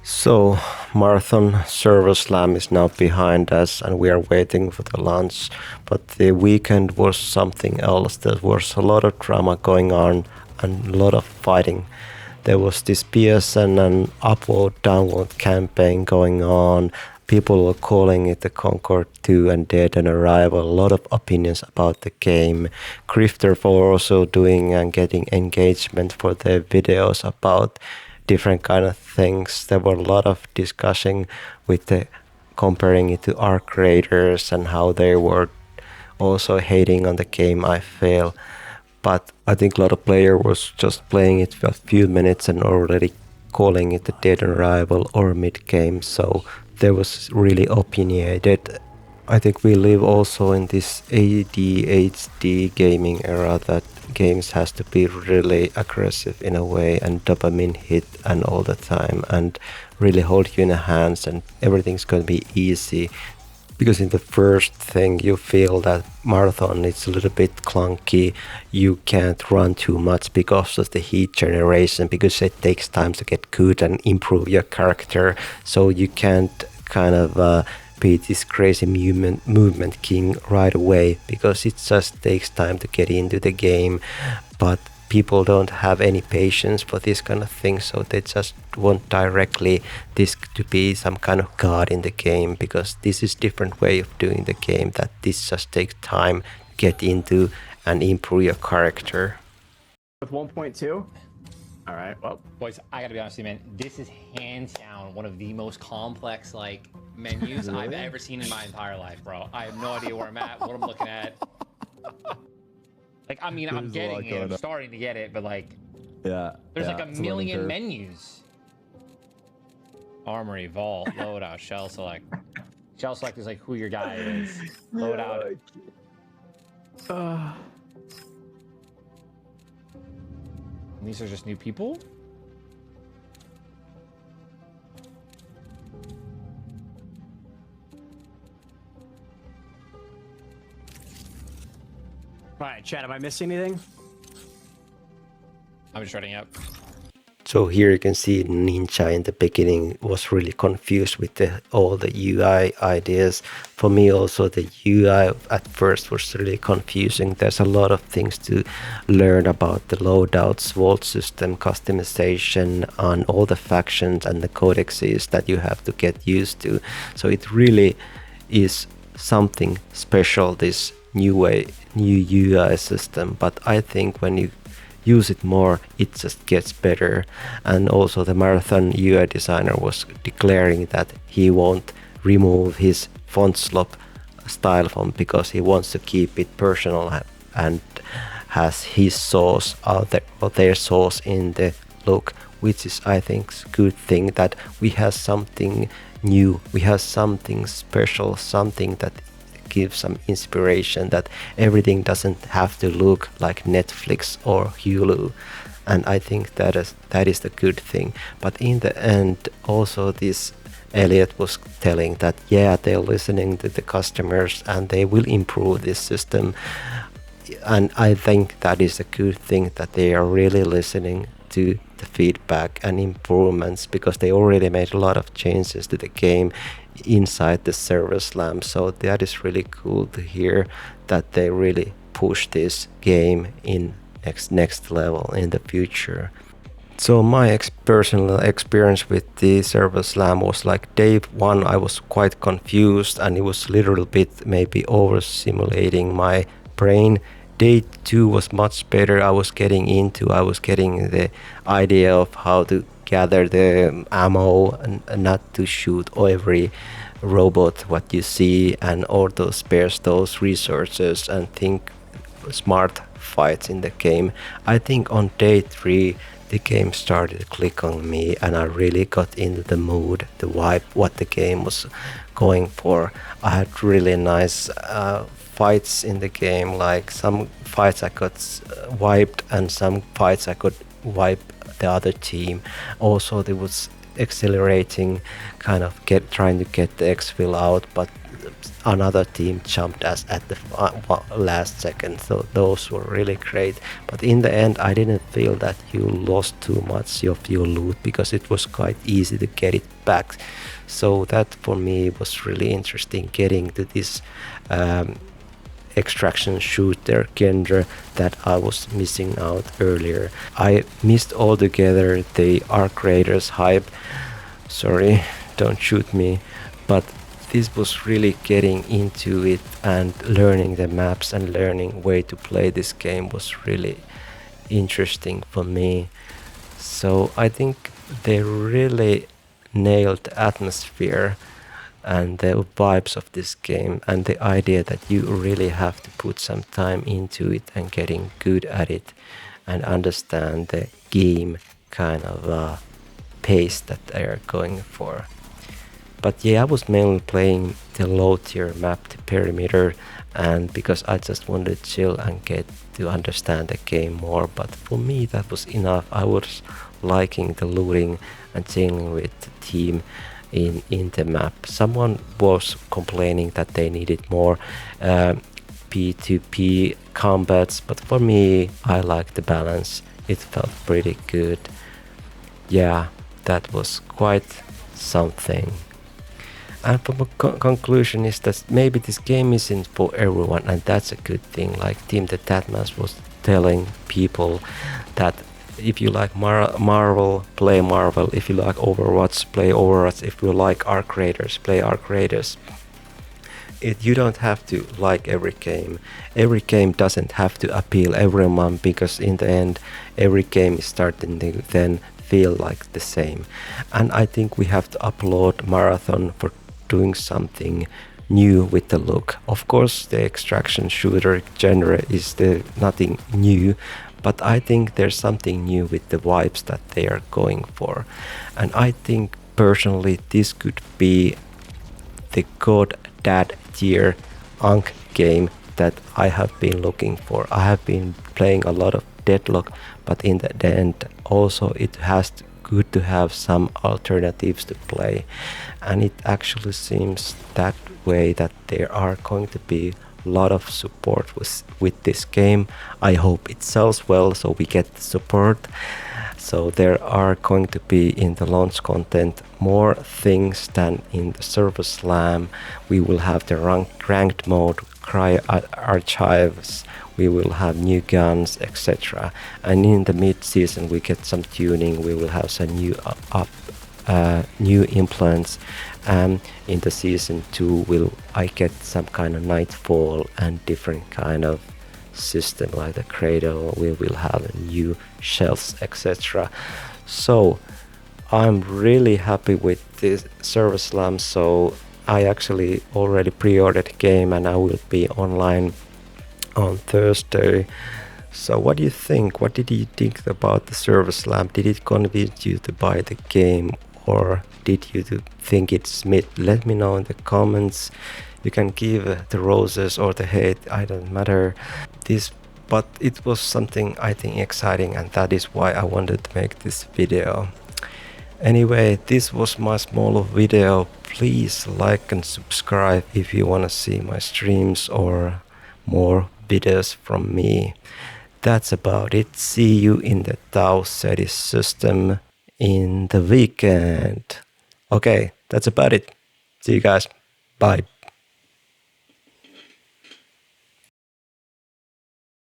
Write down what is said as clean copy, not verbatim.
So, Marathon Server Slam is now behind us and we are waiting for the launch. But the weekend was something else. There was a lot of drama going on and a lot of fighting. There was this PSN and upload download campaign going on. People were calling it the Concord 2 and Dead on Arrival. A lot of opinions about the game. Grifters were also doing and getting engagement for their videos about different kind of things. There were a lot of discussing with the comparing it to Arc creators and how they were also hating on the game, I feel. But I think a lot of player was just playing it for a few minutes and already calling it a dead arrival or mid game. So there was really opinionated. I think we live also in this ADHD gaming era that games has to be really aggressive in a way and dopamine hit and all the time and really hold you in the hands and everything's going to be easy. Because in the first thing you feel that marathon it's a little bit clunky, you can't run too much because of the heat generation, because it takes time to get good and improve your character, so you can't kind of be this crazy movement king right away because it just takes time to get into the game. But people don't have any patience for this kind of thing, so they just want directly this to be some kind of god in the game, because this is different way of doing the game, that this just takes time to get into and improve your character. With 1.2? All right, well, Boys, I gotta be honest with you, man. This is hands down one of the most complex, menus I've ever seen in my entire life, bro. I have no idea where I'm at, what I'm looking at. I'm getting it. I'm starting to get it, but there's a million menus. Armory, vault, loadout, shell select. Shell select is who your guy is. Loadout. And these are just new people? all right, chat, am I missing anything? I'm just writing up. So here you can see Ninja in the beginning was really confused with all the UI ideas. For me also the UI at first was really confusing. There's a lot of things to learn about the loadouts, vault system, customization, on all the factions and the codexes that you have to get used to. So it really is something special, this new UI system. But I think when you use it more, it just gets better. And also the Marathon UI designer was declaring that he won't remove his font slop style font because he wants to keep it personal and has his source out there, or their source in the look, which is, I think, a good thing that we have something new, we have something special, something that give some inspiration, that everything doesn't have to look like Netflix or Hulu. And I think that is the good thing. But in the end also this Elliot was telling that they're listening to the customers and they will improve this system. And I think that is a good thing, that they are really listening to the feedback and improvements, because they already made a lot of changes to the game inside the server slam. So that is really cool to hear that they really push this game in next level in the future. So my personal experience with the server slam was day one I was quite confused and it was a little bit maybe over simulating my brain. Day two was much better. I was getting the idea of how to gather the ammo and not to shoot every robot what you see, and also spares those resources and think smart fights in the game. I think on day three the game started to click on me and I really got into the mood, the vibe, what the game was going for. I had really nice fights in the game, some fights I got wiped and some fights I could wipe the other team. Also there was accelerating, kind of trying to get the exfil out, but another team jumped us at the last second. So those were really great. But in the end, I didn't feel that you lost too much of your loot because it was quite easy to get it back. So that for me was really interesting, getting to this extraction shooter genre that I was missing out earlier. I missed altogether the Arc Raiders hype. Sorry, don't shoot me. But this was really getting into it and learning the maps and learning way to play this game was really interesting for me. So I think they really nailed the atmosphere and the vibes of this game, and the idea that you really have to put some time into it and getting good at it and understand the game kind of pace that they are going for. But yeah, I was mainly playing the low tier map, the perimeter, and because I just wanted to chill and get to understand the game more. But for me that was enough. I was liking the looting and chilling with the team in the map. Someone was complaining that they needed more P2P combats, but for me I liked the balance. It felt pretty good. Yeah, that was quite something. And from a conclusion is that maybe this game isn't for everyone, and that's a good thing. Like Team the Tatmas was telling people that if you like Marvel, play Marvel. If you like Overwatch, play Overwatch. If you like Arc Raiders, play Arc Raiders. You don't have to like every game. Every game doesn't have to appeal everyone, because in the end, every game is starting to then feel like the same. And I think we have to applaud Marathon for doing something new with the look. Of course, the extraction shooter genre is nothing new, but I think there's something new with the vibes that they are going for. And I think personally this could be the god dad tier Ankh game that I have been looking for. I have been playing a lot of Deadlock, but in the end also it has good to have some alternatives to play, and it actually seems that way that there are going to be a lot of support with this game. I hope it sells well so we get the support. So there are going to be in the launch content more things than in the server slam. We will have the ranked mode, cry archives, we will have new guns, etc. And in the mid-season we get some tuning, we will have some new implants, and in the season 2 will I get some kind of nightfall and different kind of system like the cradle. We will have new shells, etc. So I'm really happy with this server slam. So I actually already pre-ordered the game and I will be online on Thursday. So what do you think? What did you think about the server slam? Did it convince you to buy the game, or did you think it's mid? Let me know in the comments. You can give the roses or the hate, I don't matter. But it was something I think exciting, and that is why I wanted to make this video. Anyway, this was my small video. Please like and subscribe if you want to see my streams or more videos from me. That's about it. See you in the Tau Ceti system in the weekend. Okay, that's about it. See you guys. Bye.